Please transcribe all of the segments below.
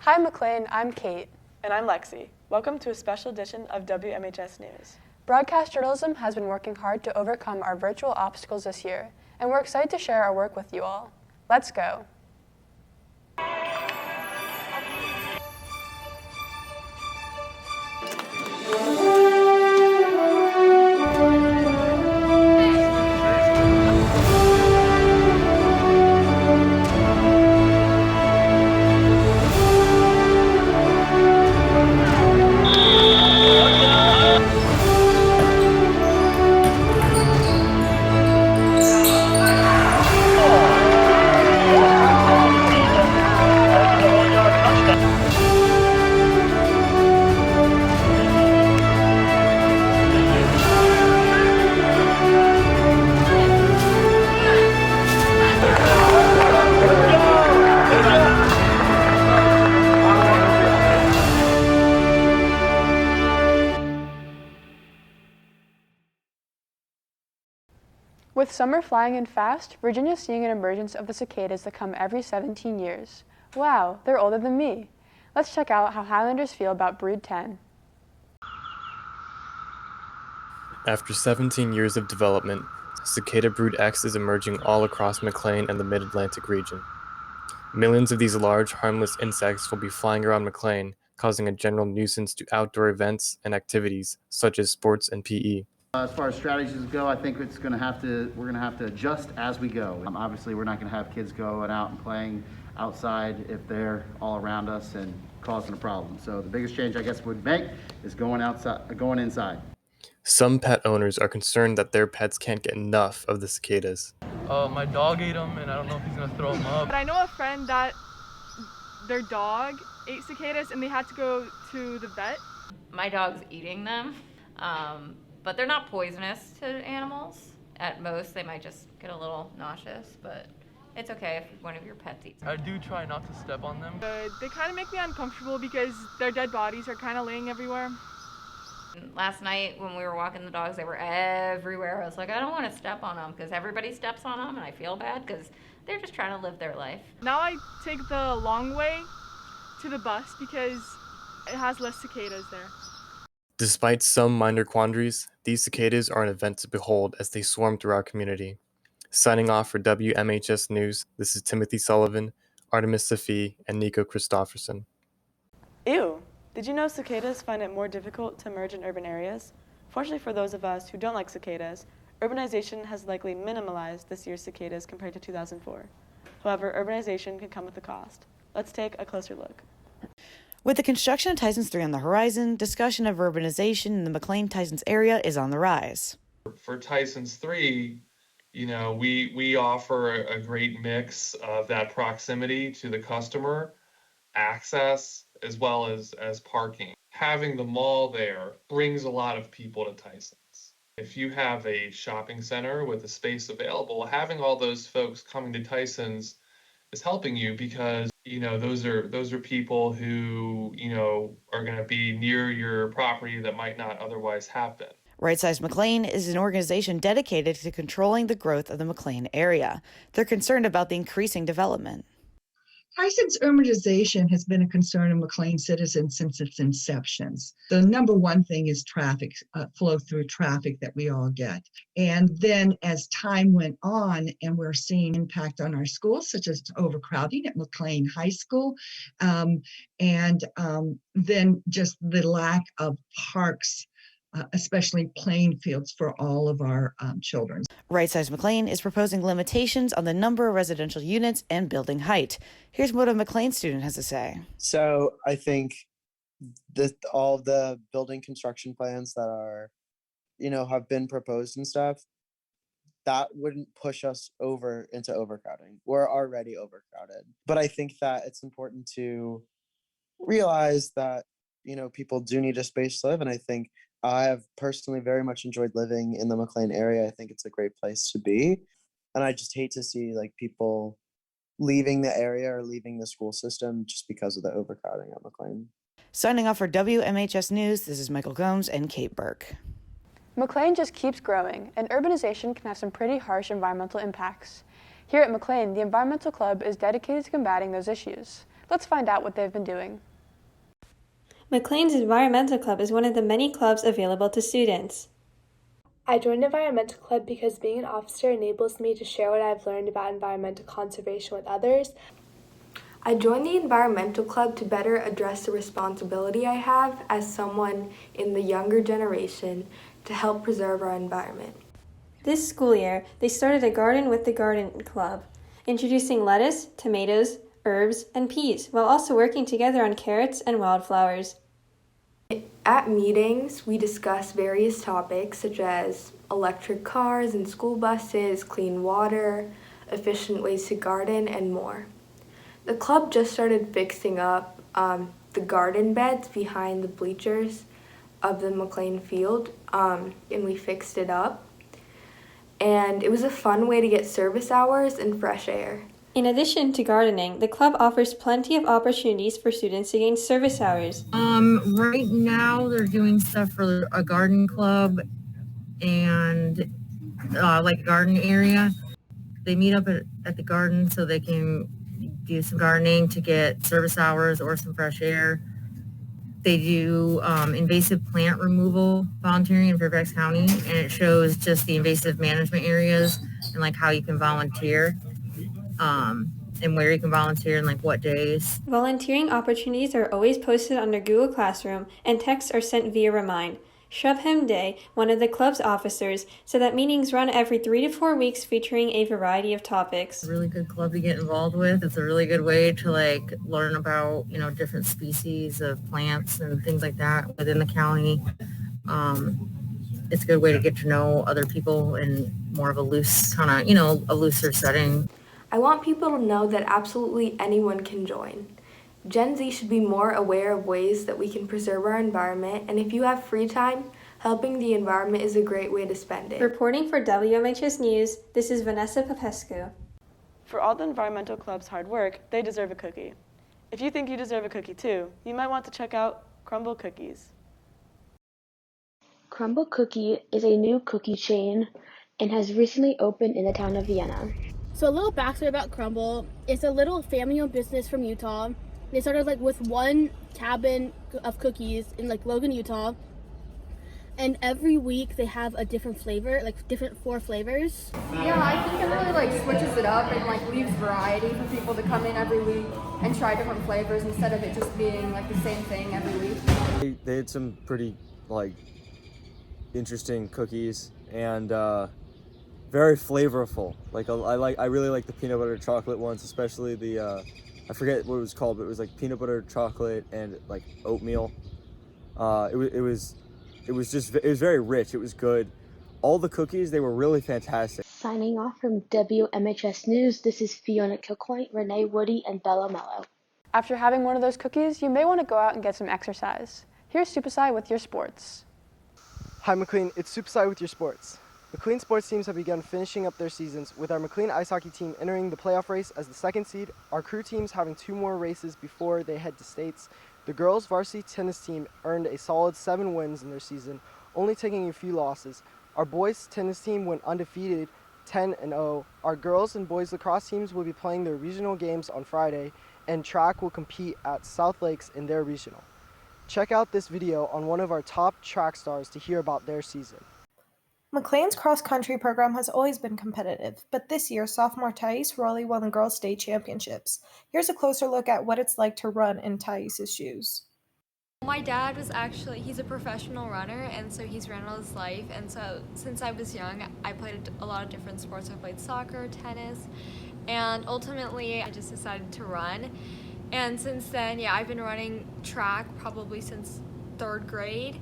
Hi McLean, I'm Kate. And I'm Lexi. Welcome to a special edition of WMHS News. Broadcast journalism has been working hard to overcome our virtual obstacles this year, and we're excited to share our work with you all. Let's go. With summer flying in fast, Virginia's seeing an emergence of the cicadas that come every 17 years. Wow, they're older than me. Let's check out how Highlanders feel about Brood 10. After 17 years of development, Cicada Brood X is emerging all across McLean and the Mid-Atlantic region. Millions of these large, harmless insects will be flying around McLean, causing a general nuisance to outdoor events and activities, such as sports and PE. As far as strategies go, I think we're going to have to adjust as we go. Obviously, we're not going to have kids going out and playing outside if they're all around us and causing a problem. So the biggest change I guess we'd make is going inside. Some pet owners are concerned that their pets can't get enough of the cicadas. My dog ate them, and I don't know if he's gonna throw them up. But I know a friend that their dog ate cicadas and they had to go to the vet. My dog's eating them, but they're not poisonous to animals. At most, they might just get a little nauseous, but it's okay if one of your pets eats them. I do try not to step on them. They kind of make me uncomfortable because their dead bodies are kind of laying everywhere. Last night when we were walking the dogs, they were everywhere. I was like, I don't want to step on them because everybody steps on them and I feel bad because they're just trying to live their life. Now I take the long way to the bus because it has less cicadas there. Despite some minor quandaries, these cicadas are an event to behold as they swarm through our community. Signing off for WMHS News, this is Timothy Sullivan, Artemis Nico, and Nico Christofferson. Ew! Did you know cicadas find it more difficult to emerge in urban areas? Fortunately for those of us who don't like cicadas, urbanization has likely minimalized this year's cicadas compared to 2004. However, urbanization can come with a cost. Let's take a closer look. With the construction of Tysons 3 on the horizon, discussion of urbanization in the McLean-Tysons area is on the rise. For Tysons 3, we offer a great mix of that proximity to the customer, access, as well as parking. Having the mall there brings a lot of people to Tysons. If you have a shopping center with a space available, having all those folks coming to Tysons is helping you because, those are people who, are going to be near your property that might not otherwise have been. Right Size McLean is an organization dedicated to controlling the growth of the McLean area. They're concerned about the increasing development. Tysons urbanization has been a concern of McLean citizens since its inception. The number one thing is traffic, flow through traffic that we all get. And then as time went on and we're seeing impact on our schools, such as overcrowding at McLean High School, and then just the lack of parks, especially playing fields for all of our children. Right Size McLean is proposing limitations on the number of residential units and building height. Here's what a McLean student has to say. So I think that all of the building construction plans that are, have been proposed and stuff, that wouldn't push us over into overcrowding. We're already overcrowded. But I think that it's important to realize that, people do need a space to live. And I think I have personally very much enjoyed living in the McLean area. I think it's a great place to be. And I just hate to see people leaving the area or leaving the school system just because of the overcrowding at McLean. Signing off for WMHS News, this is Michael Gomes and Kate Burke. McLean just keeps growing, and urbanization can have some pretty harsh environmental impacts. Here at McLean, the Environmental Club is dedicated to combating those issues. Let's find out what they've been doing. McLean's Environmental Club is one of the many clubs available to students. I joined Environmental Club because being an officer enables me to share what I've learned about environmental conservation with others. I joined the Environmental Club to better address the responsibility I have as someone in the younger generation to help preserve our environment. This school year, they started a Garden with the Garden Club, introducing lettuce, tomatoes, herbs, and peas, while also working together on carrots and wildflowers. At meetings, we discuss various topics such as electric cars and school buses, clean water, efficient ways to garden, and more. The club just started fixing up the garden beds behind the bleachers of the McLean field, and we fixed it up. And it was a fun way to get service hours and fresh air. In addition to gardening, the club offers plenty of opportunities for students to gain service hours. Right now they're doing stuff for a garden club and like a garden area. They meet up at the garden so they can do some gardening to get service hours or some fresh air. They do invasive plant removal volunteering in Fairfax County, and it shows just the invasive management areas and like how you can volunteer. And where you can volunteer and like what days. Volunteering opportunities are always posted under Google Classroom, and texts are sent via Remind. Shubham Day, one of the club's officers, said that meetings run every 3 to 4 weeks featuring a variety of topics. It's a really good club to get involved with. It's a really good way to like learn about, different species of plants and things like that within the county. It's a good way to get to know other people in more of a loose kind of, a looser setting. I want people to know that absolutely anyone can join. Gen Z should be more aware of ways that we can preserve our environment, and if you have free time, helping the environment is a great way to spend it. Reporting for WMHS News, this is Vanessa Popescu. For all the environmental club's hard work, they deserve a cookie. If you think you deserve a cookie too, you might want to check out Crumbl Cookies. Crumble Cookie is a new cookie chain and has recently opened in the town of Vienna. So a little backstory about Crumbl. It's a little family-owned business from Utah. They started with one cabin of cookies in Logan, Utah. And every week they have a different flavor, different 4 flavors. Yeah, I think it really switches it up and leaves variety for people to come in every week and try different flavors instead of it just being the same thing every week. They had some pretty interesting cookies and very flavorful. I really like the peanut butter chocolate ones, especially the I forget what it was called, but it was peanut butter chocolate and oatmeal. It was very rich. It was good. All the cookies, they were really fantastic. Signing off from WMHS News, this is Fiona Renee Woody, and Bella Mello. After having one of those cookies, you may want to go out and get some exercise. Here's Supaxay with your sports. Hi McLean, it's Supaxay with your sports. McLean sports teams have begun finishing up their seasons, with our McLean ice hockey team entering the playoff race as the 2nd seed, our crew teams having 2 more races before they head to states. The girls varsity tennis team earned a solid 7 wins in their season, only taking a few losses. Our boys tennis team went undefeated, 10-0. Our girls and boys lacrosse teams will be playing their regional games on Friday, and track will compete at South Lakes in their regional. Check out this video on one of our top track stars to hear about their season. McLean's cross-country program has always been competitive, but this year, sophomore Thais Rowley won the girls' state championships. Here's a closer look at what it's like to run in Thais' shoes. My dad he's a professional runner, and so he's ran all his life, and so since I was young, I played a lot of different sports. I played soccer, tennis, and ultimately I just decided to run. And since then, I've been running track probably since 3rd grade.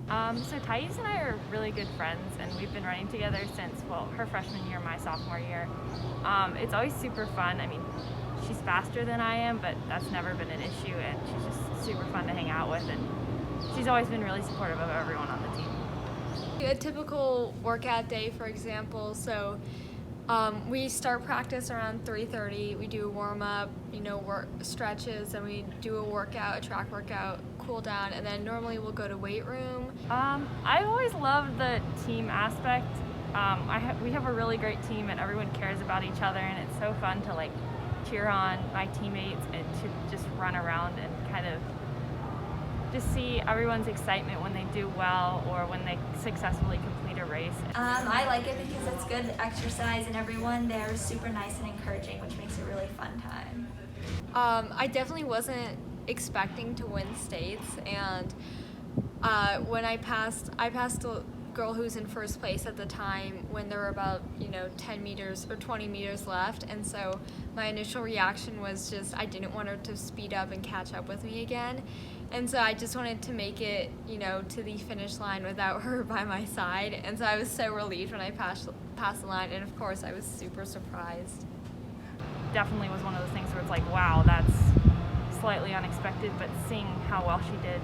So Thais and I are really good friends, and we've been running together since, her freshman year, my sophomore year. It's always super fun. I mean, she's faster than I am, but that's never been an issue, and she's just super fun to hang out with, and she's always been really supportive of everyone on the team. A typical workout day, for example, so we start practice around 3:30. We do a warm-up, work stretches, and we do a track workout, cool down, and then normally we'll go to weight room. I always loved the team aspect. We have a really great team, and everyone cares about each other, and it's so fun to cheer on my teammates and to just run around and kind of just see everyone's excitement when they do well or when they successfully complete a race. I like it because it's good exercise and everyone there is super nice and encouraging, which makes it a really fun time. I definitely wasn't expecting to win states, and when I passed a girl who's in first place at the time when there were about 10 meters or 20 meters left, and so my initial reaction was just I didn't want her to speed up and catch up with me again, and so I just wanted to make it to the finish line without her by my side, and so I was so relieved when I passed the line, and of course I was super surprised. Definitely was one of those things where it's like, wow, that's slightly unexpected, but seeing how well she did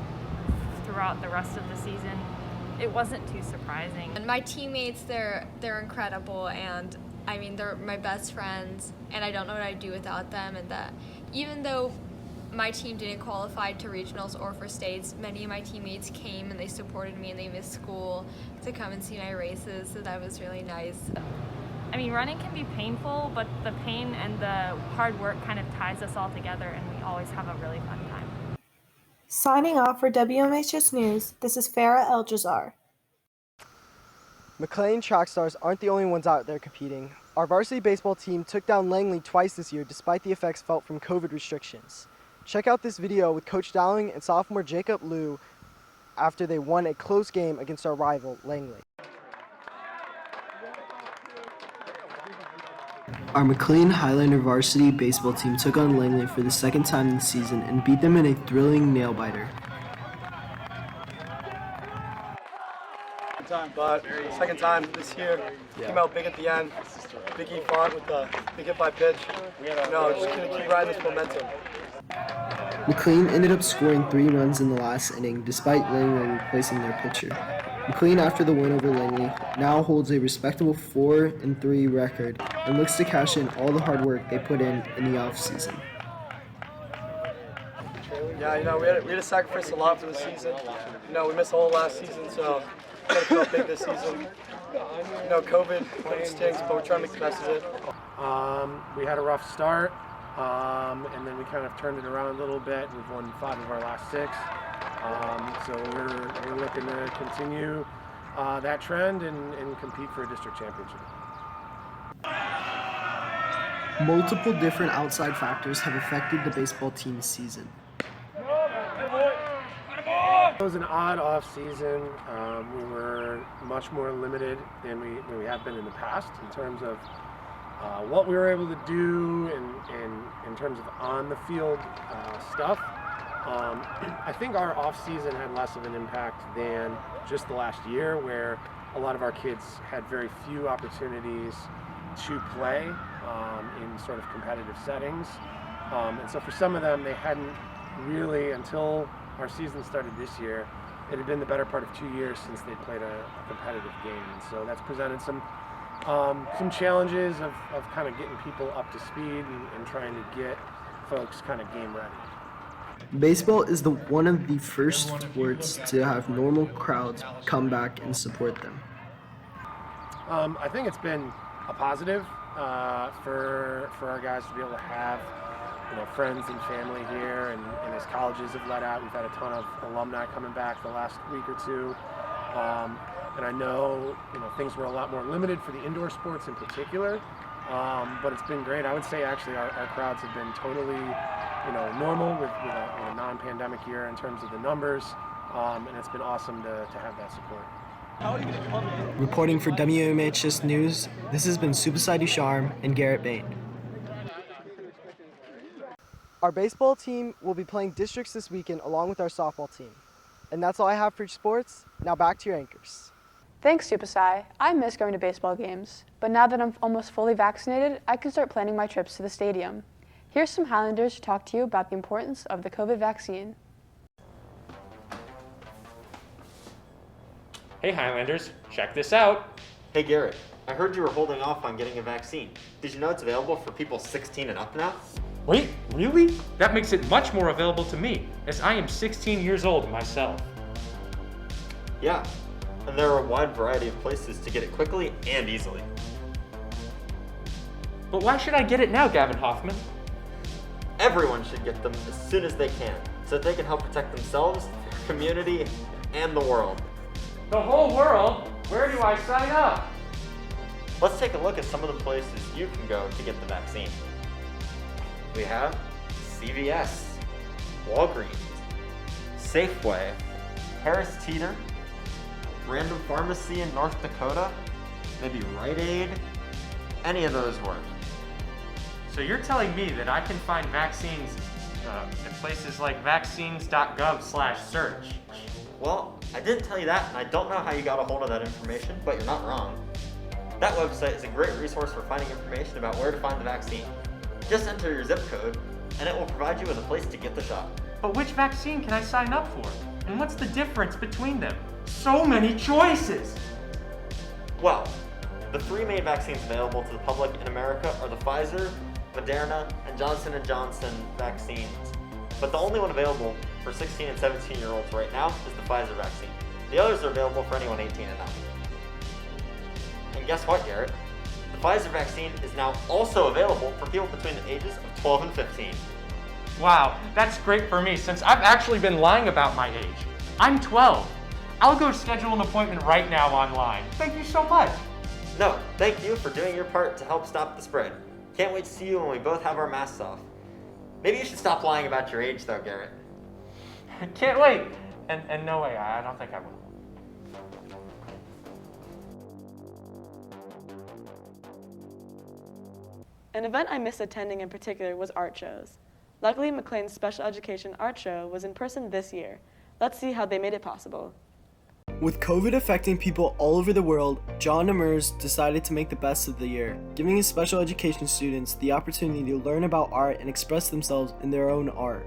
throughout the rest of the season, it wasn't too surprising. And my teammates, they're incredible, and I mean, they're my best friends, and I don't know what I'd do without them, and that even though my team didn't qualify to regionals or for states, many of my teammates came and they supported me and they missed school to come and see my races, so that was really nice. I mean, running can be painful, but the pain and the hard work kind of ties us all together, and we always have a really fun time. Signing off for WMHS News, this is Farah El-Jazar. McLean track stars aren't the only ones out there competing. Our varsity baseball team took down Langley twice this year despite the effects felt from COVID restrictions. Check out this video with Coach Dowling and sophomore Jacob Liu after they won a close game against our rival, Langley. Our McLean Highlander varsity baseball team took on Langley for the second time this season and beat them in a thrilling nail-biter. But second time this year, came out big at the end. Big E fought with the big hit by pitch. Just gonna keep riding this momentum. McLean ended up scoring 3 runs in the last inning despite Langley replacing their pitcher. McLean, after the win over Langley, now holds a respectable 4-3 record and looks to cash in all the hard work they put in the offseason. Yeah, we had to sacrifice a lot for the season. We missed the whole last season, so we got to come out big this season. COVID stinks, but we're trying to make the best of it. We had a rough start, and then we kind of turned it around a little bit. We've won 5 of our last 6. So we're looking to continue that trend and compete for a district championship. Multiple different outside factors have affected the baseball team's season. It was an odd off season. We were much more limited than we have been in the past in terms of what we were able to do and in terms of on the field stuff. I think our off season had less of an impact than just the last year, where a lot of our kids had very few opportunities to play in sort of competitive settings. And so for some of them, they hadn't really, until our season started this year, it had been the better part of 2 years since they'd played a competitive game. And so that's presented some challenges of kind of getting people up to speed and trying to get folks kind of game ready. Baseball is one of the first sports to have normal crowds come back and support them. I think it's been a positive for our guys to be able to have friends and family here, and as colleges have let out, we've had a ton of alumni coming back the last week or 2. And I know things were a lot more limited for the indoor sports in particular, but it's been great. I would say actually our crowds have been totally normal with a non-pandemic year in terms of the numbers, and it's been awesome to have that support. Reporting for WMHS News, this has been Supaxay and Garrett Bain. Our baseball team will be playing districts this weekend along with our softball team. And that's all I have for sports. Now back to your anchors. Thanks, Supaxay. I miss going to baseball games, but now that I'm almost fully vaccinated, I can start planning my trips to the stadium. Here's some Highlanders to talk to you about the importance of the COVID vaccine. Hey Highlanders, check this out. Hey Garrett, I heard you were holding off on getting a vaccine. Did you know it's available for people 16 and up now? Wait, really? That makes it much more available to me, as I am 16 years old myself. Yeah, and there are a wide variety of places to get it quickly and easily. But why should I get it now, Gavin Hoffman? Everyone should get them as soon as they can, so that they can help protect themselves, their community, and the world. The whole world? Where do I sign up? Let's take a look at some of the places you can go to get the vaccine. We have CVS, Walgreens, Safeway, Harris Teeter, Random Pharmacy in North Dakota, maybe Rite Aid, any of those work. So you're telling me that I can find vaccines at places like vaccines.gov/search? Well, I didn't tell you that, and I don't know how you got a hold of that information, but you're not wrong. That website is a great resource for finding information about where to find the vaccine. Just enter your zip code, and it will provide you with a place to get the shot. But which vaccine can I sign up for? And what's the difference between them? So many choices! Well, the 3 main vaccines available to the public in America are the Pfizer, Moderna, and Johnson & Johnson vaccines. But the only one available for 16 and 17-year-olds right now is the Pfizer vaccine. The others are available for anyone 18 and up. And guess what, Garrett? The Pfizer vaccine is now also available for people between the ages of 12 and 15. Wow, that's great for me since I've actually been lying about my age. I'm 12. I'll go schedule an appointment right now online. Thank you so much. No, thank you for doing your part to help stop the spread. Can't wait to see you when we both have our masks off. Maybe you should stop lying about your age though, Garrett. Can't wait. And no way, I don't think I will. An event I missed attending in particular was art shows. Luckily, McLean's special education art show was in person this year. Let's see how they made it possible. With COVID affecting people all over the world, John Demers decided to make the best of the year, giving his special education students the opportunity to learn about art and express themselves in their own art.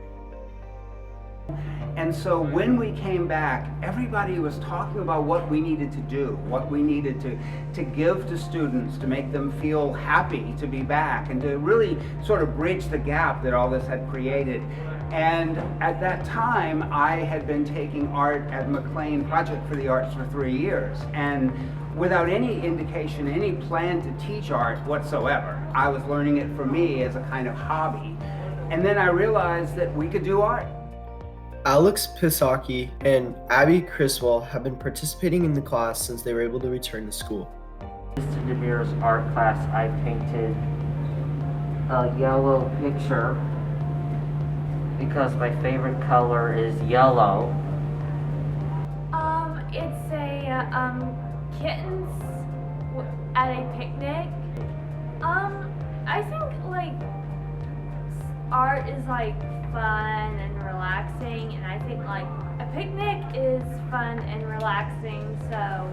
And so when we came back, everybody was talking about what we needed to do, what we needed to give to students to make them feel happy to be back and to really sort of bridge the gap that all this had created. And at that time, I had been taking art at McLean Project for the Arts for 3 years. And without any indication, any plan to teach art whatsoever, I was learning it for me as a kind of hobby. And then I realized that we could do art. Alex Pisaki and Abby Criswell have been participating in the class since they were able to return to school. Mr. DeVere's art class, I painted a yellow picture because my favorite color is yellow. It's a kittens at a picnic. I think like art is like fun and relaxing, and I think like a picnic is fun and relaxing, so I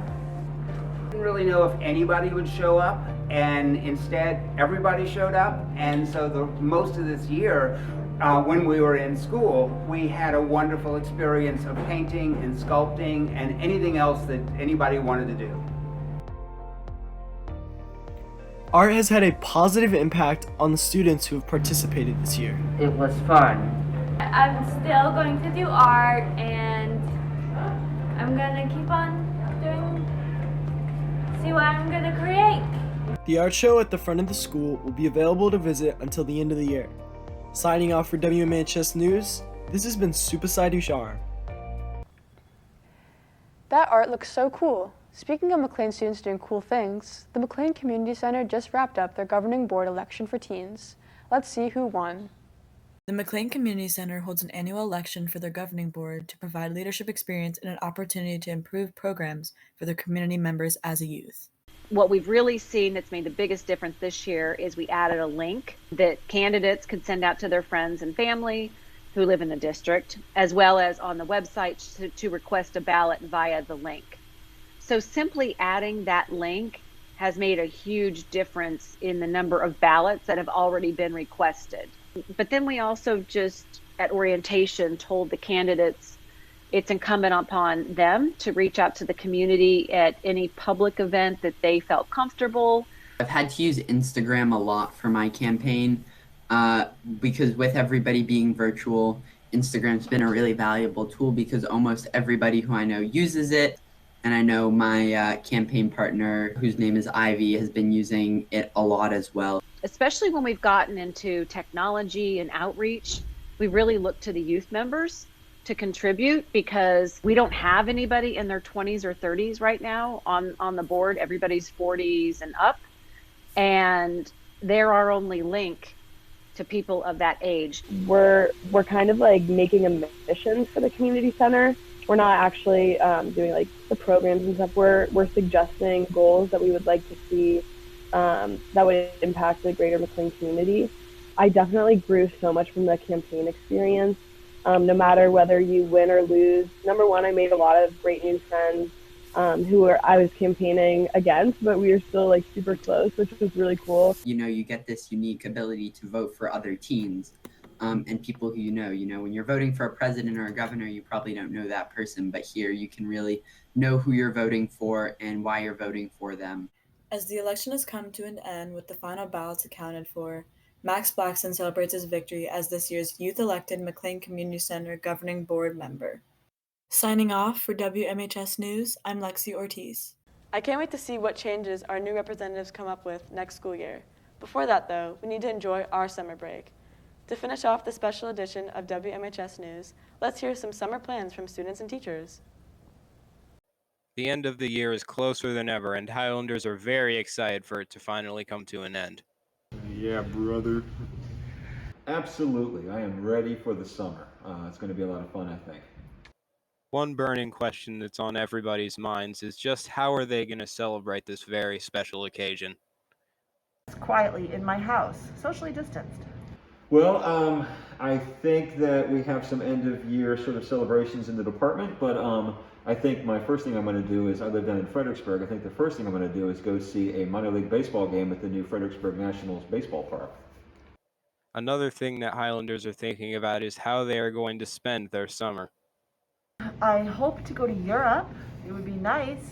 didn't really know if anybody would show up, and instead everybody showed up. And so most of this year, when we were in school, we had a wonderful experience of painting and sculpting and anything else that anybody wanted to do. Art has had a positive impact on the students who have participated this year. It was fun. I'm still going to do art, and I'm gonna keep on see what I'm gonna create. The art show at the front of the school will be available to visit until the end of the year. Signing off for WMHS News, this has been Supaxay Dushar. That art looks so cool. Speaking of McLean students doing cool things, the McLean Community Center just wrapped up their governing board election for teens. Let's see who won. The McLean Community Center holds an annual election for their governing board to provide leadership experience and an opportunity to improve programs for their community members as a youth. What we've really seen that's made the biggest difference this year is we added a link that candidates could send out to their friends and family who live in the district, as well as on the website to request a ballot via the link. So simply adding that link has made a huge difference in the number of ballots that have already been requested. But then we also just at orientation told the candidates it's incumbent upon them to reach out to the community at any public event that they felt comfortable. I've had to use Instagram a lot for my campaign because with everybody being virtual, Instagram's been a really valuable tool because almost everybody who I know uses it. And I know my campaign partner, whose name is Ivy, has been using it a lot as well. especially when we've gotten into technology and outreach, we really look to the youth members to contribute, because we don't have anybody in their 20s or 30s right now on the board. Everybody's 40s and up, and they're our only link to people of that age. We're kind of like making a mission for the community center. We're not actually doing like the programs and stuff. We're suggesting goals that we would like to see that would impact the greater McLean community. I definitely grew so much from the campaign experience. No matter whether you win or lose. Number one, I made a lot of great new friends who I was campaigning against, but we were still like super close, which was really cool. You know, you get this unique ability to vote for other teams and people who you know, when you're voting for a president or a governor, you probably don't know that person, but here you can really know who you're voting for and why you're voting for them. As the election has come to an end with the final ballots accounted for, Max Blackson celebrates his victory as this year's youth-elected McLean Community Center Governing Board member. Signing off for WMHS News, I'm Lexi Ortiz. I can't wait to see what changes our new representatives come up with next school year. Before that, though, we need to enjoy our summer break. To finish off the special edition of WMHS News, let's hear some summer plans from students and teachers. The end of the year is closer than ever, and Highlanders are very excited for it to finally come to an end. Yeah, brother. Absolutely. I am ready for the summer. It's going to be a lot of fun, I think. One burning question that's on everybody's minds is just how are they going to celebrate this very special occasion? Quietly in my house, socially distanced. Well, I think that we have some end of year sort of celebrations in the department, but I think my first thing I'm going to do is, I live down in Fredericksburg, I think the first thing I'm going to do is go see a minor league baseball game at the new Fredericksburg Nationals baseball park. Another thing that Highlanders are thinking about is how they are going to spend their summer. I hope to go to Europe. It would be nice.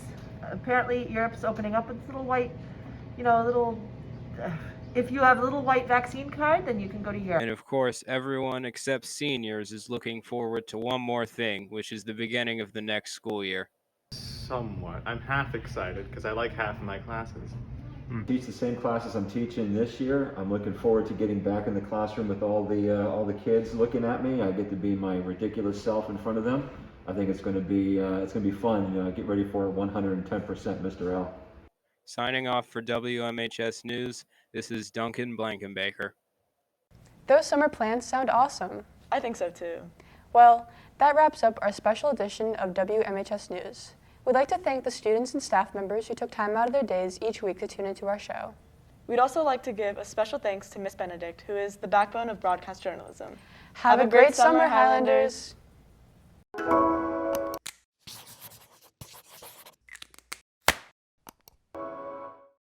Apparently Europe's opening up with little white, if you have a little white vaccine card, then you can go to Europe. And of course, everyone except seniors is looking forward to one more thing, which is the beginning of the next school year. Somewhat. I'm half excited because I like half of my classes. Teach the same classes I'm teaching this year. I'm looking forward to getting back in the classroom with all the kids looking at me. I get to be my ridiculous self in front of them. I think it's going to be fun. Get ready for 110% Mr. L. Signing off for WMHS News, this is Duncan Blankenbaker. Those summer plans sound awesome. I think so too. Well, that wraps up our special edition of WMHS News. We'd like to thank the students and staff members who took time out of their days each week to tune into our show. We'd also like to give a special thanks to Miss Benedict, who is the backbone of broadcast journalism. Have a great summer, Highlanders!